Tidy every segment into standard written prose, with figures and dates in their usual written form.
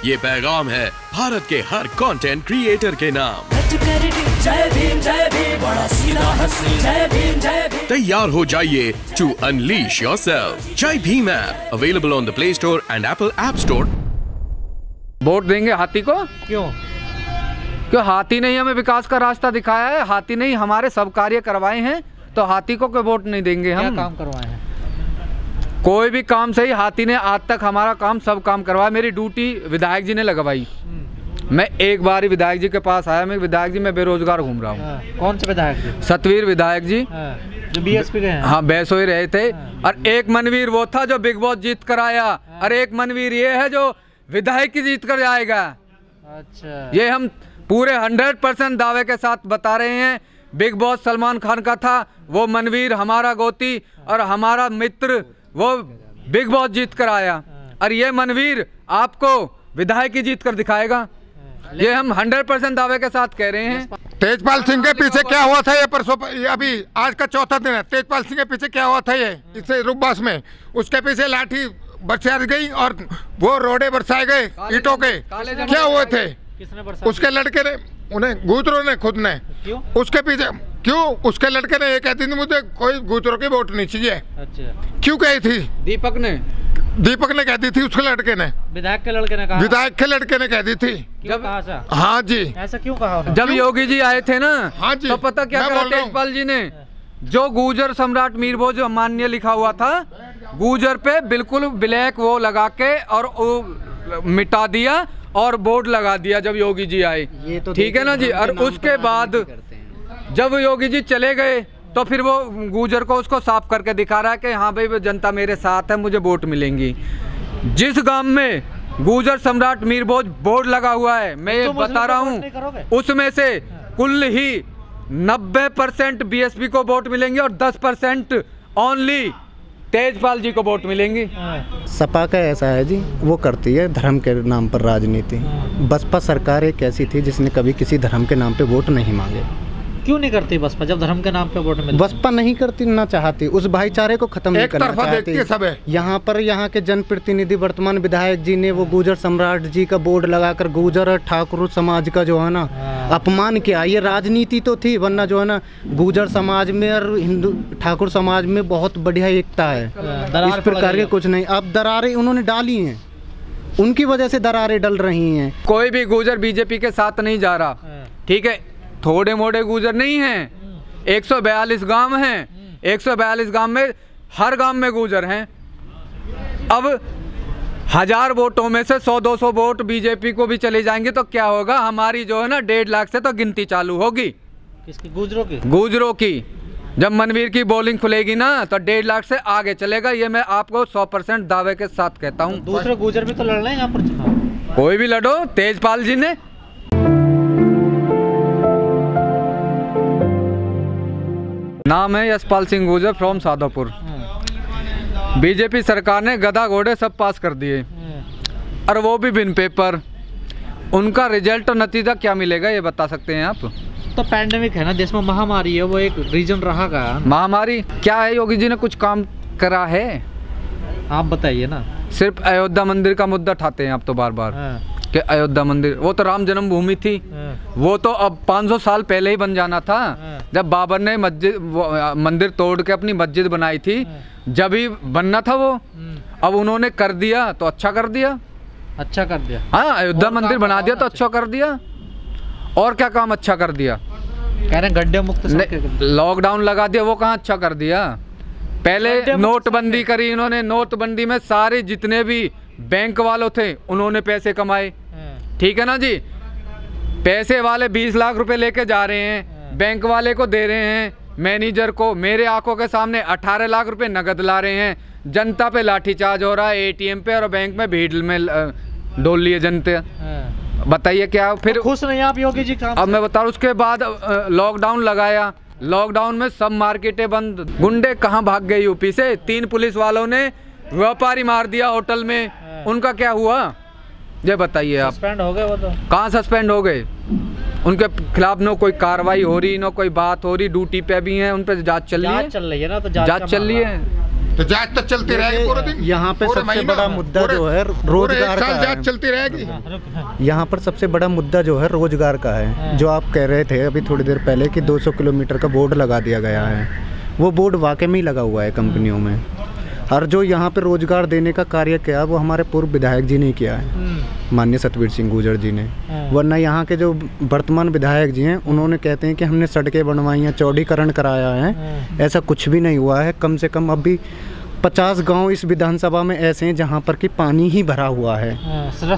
ये पैगाम है भारत के हर कंटेंट क्रिएटर के नाम। जय भीम बड़ा सीधा हंसी, जय भीम। तैयार हो जाइए to unleash yourself. Jai Bhim app available on the Play Store and Apple App Store. Vote देंगे हाथी को? क्यों हाथी ने ही हमें विकास का रास्ता दिखाया है, हाथी ने ही हमारे सब कार्य करवाए हैं, तो हाथी को कोई वोट नहीं देंगे हम। क्या काम करवाए हैं? कोई भी काम सही, हाथी ने आज तक हमारा काम सब काम करवाया। मेरी ड्यूटी विधायक जी ने लगवाई। मैं एक बार ही विधायक जी के पास आया, मैं विधायक जी मैं बेरोजगार घूम रहा हूँ। कौन से विधायक जी? सतवीर विधायक जी, जो बीएसपी के हैं। हाँ, बैसो ही रहे थे। और एक मनवीर वो था जो बिग बॉस जीत कर आया, और एक मनवीर ये है जो विधायक की जीत कर जाएगा। अच्छा, ये हम पूरे 100% दावे के साथ बता रहे हैं। बिग बॉस सलमान खान का था, वो मनवीर हमारा गोती और हमारा मित्र, वो बिग बॉस जीत कर आया, और ये मनवीर आपको विधायक की जीत कर दिखाएगा। ये हम 100% दावे के साथ कह रहे हैं। तेजपाल सिंह के पीछे क्या हुआ था ये परसों, अभी आज का चौथा दिन है। तेजपाल सिंह के पीछे क्या हुआ था ये इससे रुकबास में, उसके पीछे लाठी बरसाई गई और वो रोडे बरसाए गए ईंटों के। क्या हुए थे? किसने बरसाया? उसके लड़के ने, उन्हें गुजरों ने खुद ने। क्यों? उसके पीछे क्यों? उसके लड़के ने ये कहती थी मुझे कोई गुजरों की वोट नहीं चाहिए। अच्छा, क्यों कही थी? दीपक ने कहती थी, उसके लड़के ने, विधायक के लड़के ने कहा। विधायक के लड़के ने कहती थी। क्यों कहा ऐसा? हाँ जी, ऐसा क्यों कहा? जब योगी जी आए थे ना, हाँ जी, तो पता क्या करा तेजपाल जी ने? जो गुजर सम्राट मीरभोज मान्य लिखा हुआ था, गुजर पे बिल्कुल ब्लैक वो लगा के और वो मिटा दिया और बोर्ड लगा दिया जब योगी जी आए। ठीक है ना जी। और उसके बाद जब योगी जी चले गए तो फिर वो गुजर को उसको साफ करके दिखा रहा है कि हाँ भाई जनता मेरे साथ है, मुझे वोट मिलेंगी। जिस गांव में गुजर सम्राट मीरभोज बोर्ड लगा हुआ है, मैं ये बता रहा हूँ, उसमें से कुल ही 90% बीएसपी को वोट मिलेंगे और 10% ओनली तेजपाल जी को वोट मिलेंगी। सपा का ऐसा है जी, वो करती है धर्म के नाम पर राजनीति। बसपा सरकार एक ऐसी थी जिसने कभी किसी धर्म के नाम पे वोट नहीं मांगे। क्यों नहीं करती बसपा जब धर्म के नाम पे वोट मिलती? बसपा नहीं करती, ना चाहती, उस भाईचारे को खत्म नहीं करना चाहती। यहाँ पर यहाँ के जनप्रतिनिधि वर्तमान विधायक जी ने वो गुजर सम्राट जी का बोर्ड लगाकर गुजर और ठाकुर समाज का जो है ना अपमान किया। ये राजनीति तो थी, वरना जो है ना गुजर समाज में और हिंदू ठाकुर समाज में बहुत बढ़िया एकता है। इस प्रकार के कुछ नहीं। अब दरारें उन्होंने डाली हैं, उनकी वजह से दरारें डल रही हैं। कोई भी गुजर बीजेपी के साथ नहीं जा रहा, ठीक है। थोड़े मोड़े गुजर नहीं हैं, 142 गांव हैं, 142 गांव में हर गांव में गुजर हैं। अब 1000 वोटों में से 100-200 वोट बीजेपी को भी चले जाएंगे तो क्या होगा? हमारी जो है ना 1.5 लाख से तो गिनती चालू होगी। किसकी? गुजरों की। गुजरों की। जब मनवीर की बॉलिंग खुलेगी ना तो 1.5 लाख से आगे चलेगा, ये मैं आपको 100% दावे के साथ कहता हूँ। दूसरे गुजर भी तो लड़ रहे हैं यहाँ पर चुनाव। कोई भी लड़ो, तेजपाल जी ने। नाम है यशपाल सिंह गुजर फ्रॉम साधोपुर। बीजेपी सरकार ने गधा घोड़े सब पास कर दिए, और वो भी बिन पेपर। उनका रिजल्ट और नतीजा क्या मिलेगा ये बता सकते हैं आप? तो पैंडेमिक है ना, देश में महामारी है, वो एक रीजन रहा का। महामारी क्या है? योगी जी ने कुछ काम करा है? आप बताइए ना। सिर्फ अयोध्या मंदिर का मुद्दा उठाते हैं आप तो बार बार कि अयोध्या मंदिर, वो तो राम जन्मभूमि थी, वो तो अब 500 साल पहले ही बन जाना था। जब बाबर ने मंदिर तोड़ के अपनी मस्जिद बनाई थी, जब ही बनना था वो। अब उन्होंने कर दिया तो अच्छा कर दिया। अच्छा कर दिया, हाँ, अयोध्या मंदिर बना दिया तो अच्छा कर दिया। और क्या काम अच्छा कर दिया? कह रहे गड्ढे मुक्त। लॉकडाउन लगा दिया, वो कहाँ अच्छा कर दिया? पहले नोटबंदी करी इन्होंने, नोटबंदी में सारे जितने भी बैंक वालों थे उन्होंने पैसे कमाए। ठीक है ना जी। पैसे वाले 20 लाख रुपए लेके जा रहे हैं, बैंक वाले को दे रहे हैं, मैनेजर को। मेरे आंखों के सामने 18 लाख रुपए नगद ला रहे हैं। जनता पे लाठीचार्ज हो रहा है एटीएम पे, और बैंक में भीड़ में डोल लिए जनता। बताइए क्या फिर? खुश नहीं आप योगी जी काम? अब मैं बता रहा हूँ, उसके बाद लॉकडाउन लगाया। लॉकडाउन में सब मार्केटें बंद। गुंडे कहाँ भाग गए यूपी से? 3 पुलिस वालों ने व्यापारी मार दिया होटल में, उनका क्या हुआ ये बताइए आप? सस्पेंड हो गए वो तो। कहाँ सस्पेंड हो गए? उनके खिलाफ न कोई कार्रवाई हो रही, न कोई बात हो रही। ड्यूटी पे भी हैं, उन पर जांच चल रही है। चल रही है ना, तो जांच चल रही है। तो जांच तो चलती रहेगी पूरे दिन। यहाँ पे सबसे बड़ा मुद्दा जो है रोजगार का है। जांच चलती रहेगी। यहाँ पर सबसे बड़ा मुद्दा जो है रोजगार का है। जो आप कह रहे थे अभी थोड़ी देर पहले कि 200 किलोमीटर का बोर्ड लगा दिया गया है, वो बोर्ड वाकई में ही लगा हुआ है कंपनियों में। और जो यहाँ पे रोजगार देने का कार्य किया वो हमारे पूर्व विधायक जी ने किया है, माननीय सतवीर सिंह गुर्जर जी ने। वरना यहाँ के जो वर्तमान विधायक जी हैं उन्होंने कहते हैं कि हमने सड़कें बनवाई हैं, चौड़ीकरण कराया है, ऐसा कुछ भी नहीं हुआ है। कम से कम अभी 50 गांव इस विधानसभा में ऐसे हैं जहां पर कि पानी ही भरा हुआ है।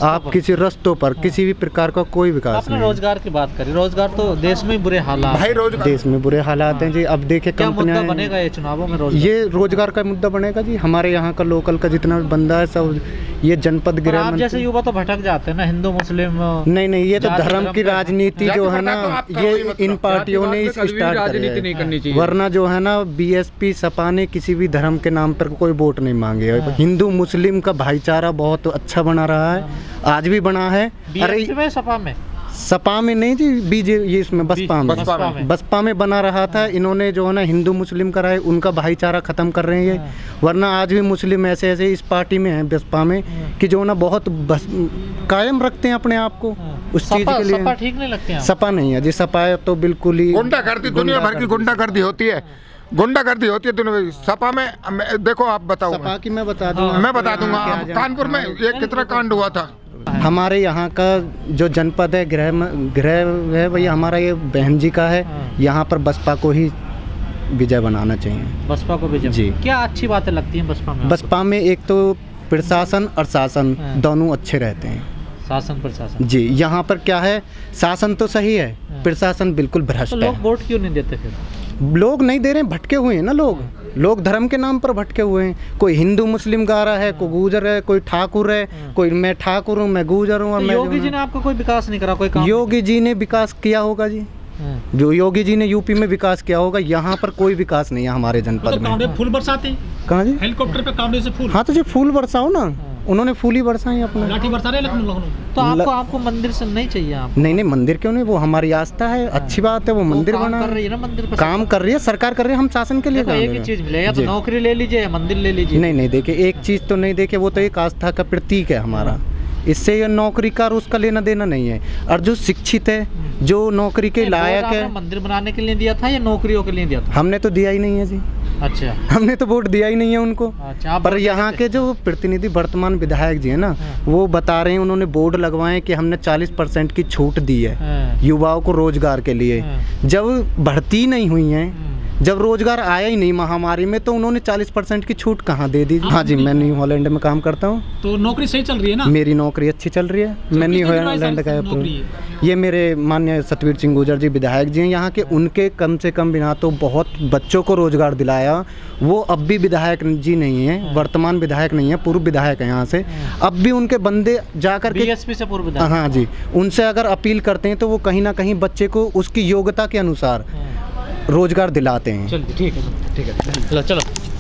आप किसी रस्तों पर किसी भी प्रकार का कोई विकास नहीं। रोजगार की बात करें, रोजगार तो देश में बुरे हालात भाई, देश में बुरे हालात हैं जी। अब देखिए कंपनियां बनेगा ये चुनावों में ये रोजगार का मुद्दा बनेगा जी। हमारे यहाँ का लोकल का जितना भी बंदा है सब ये जनपद गृह जैसे युवा तो भटक जाते हैं ना, हिंदू मुस्लिम। नहीं, ये तो धर्म की राजनीति जो है ना ये इन पार्टियों ने स्टार्ट करी है। वरना जो है ना बीएसपी सपा ने किसी भी धर्म के नाम पर कोई वोट नहीं मांगे। हिंदू मुस्लिम का भाईचारा बहुत अच्छा बना रहा है, आज भी बना है। अरे सपा में नहीं जी, ये इसमें बसपा में बना रहा था। इन्होंने जो है ना हिंदू मुस्लिम करा है, उनका भाईचारा खत्म कर रहे हैं। वरना आज भी मुस्लिम ऐसे इस पार्टी में है बसपा में कि जो ना बहुत कायम रखते हैं अपने आप को उस चीज के लिए। सपा ठीक नहीं लगते हैं। सपा नहीं है जी, सपा तो बिल्कुल ही गुंडागर्दी, दुनिया भर की गुंडागर्दी होती है, गुंडागर्दी होती है दुनिया। सपा में देखो, आप बताओ। सपा की मैं बता दूंगा। कानपुर में ये कितना कांड हुआ था। हमारे यहाँ का जो जनपद है गृह है भैया हमारा ये बहन जी का है। यहाँ पर बसपा को ही विजय बनाना चाहिए। बसपा को विजय जी। क्या अच्छी बातें लगती हैं बसपा में? बसपा में एक तो प्रशासन और शासन दोनों अच्छे रहते हैं। शासन प्रशासन जी, यहाँ पर क्या है, शासन तो सही है, प्रशासन बिल्कुल भ्रष्ट है। लोग वोट क्यों नहीं देते फिर? लोग नहीं दे रहे हैं, भटके हुए हैं ना लोग धर्म के नाम पर भटके हुए हैं। कोई हिंदू मुस्लिम गा रहा है, कोई गुर्जर है, कोई ठाकुर है, कोई मैं ठाकुर हूँ, मैं गुर्जर हूँ। योगी जी ने आपका कोई विकास नहीं करा? कोई काम? योगी जी ने विकास किया होगा जी, जो योगी जी ने यूपी में विकास किया होगा। यहाँ पर कोई विकास नहीं है हमारे जनपद में। फूल बरसाते हैं कहाँ जी? हेलीकॉप्टर पे कांवड़े से फूल। हाँ तो जी फूल बरसाओ ना, उन्होंने फूल ही बरसाए अपना। लाठी बरसा रहे तो आपको मंदिर से नहीं चाहिए? आप नहीं मंदिर क्यों नहीं, वो हमारी आस्था है, अच्छी बात है। वो मंदिर बना कर रही है ना, मंदिर पे काम कर रही है, सरकार कर रही है, हम शासन के लिए एक ही चीज मिले, या तो नौकरी ले लीजिए या मंदिर ले लीजिए। नहीं देखिए एक चीज तो नहीं, देखिए वो तो एक आस्था का प्रतीक है हमारा। इससे ये नौकरी का उसका लेना देना नहीं है। और जो शिक्षित है, जो नौकरी के लायक है। मंदिर बनाने के लिए दिया था या नौकरियों के लिए दिया था? हमने तो दिया ही नहीं है जी। अच्छा, हमने तो वोट दिया ही नहीं है उनको। अच्छा, पर यहाँ के जो प्रतिनिधि वर्तमान विधायक जी है ना, वो बता रहे हैं, उन्होंने बोर्ड लगवाए कि हमने 40% की छूट दी है युवाओं को रोजगार के लिए। जब भर्ती नहीं हुई है, जब रोजगार आया ही नहीं महामारी में, तो उन्होंने 40% की छूट कहाँ दे दी? हाँ जी, मैं न्यू हॉलैंड में काम करता हूँ। तो नौकरी सही चल रही है ना? मेरी नौकरी अच्छी चल रही है। मैं न्यू हॉलैंड का ये मेरे माननीय सतवीर सिंह गुर्जर जी विधायक जी हैं यहाँ के, उनके कम से कम बिना तो बहुत बच्चों को रोजगार दिलाया। वो अब भी विधायक जी नहीं है, वर्तमान विधायक नहीं है, पूर्व विधायक है यहाँ से। अब भी उनके बंदे जाकर के बीएसपी से पूर्व विधायक, हाँ जी, उनसे अगर अपील करते हैं तो वो कहीं ना कहीं बच्चे को उसकी योग्यता के अनुसार रोजगार दिलाते हैं। चलिए ठीक है, चलो।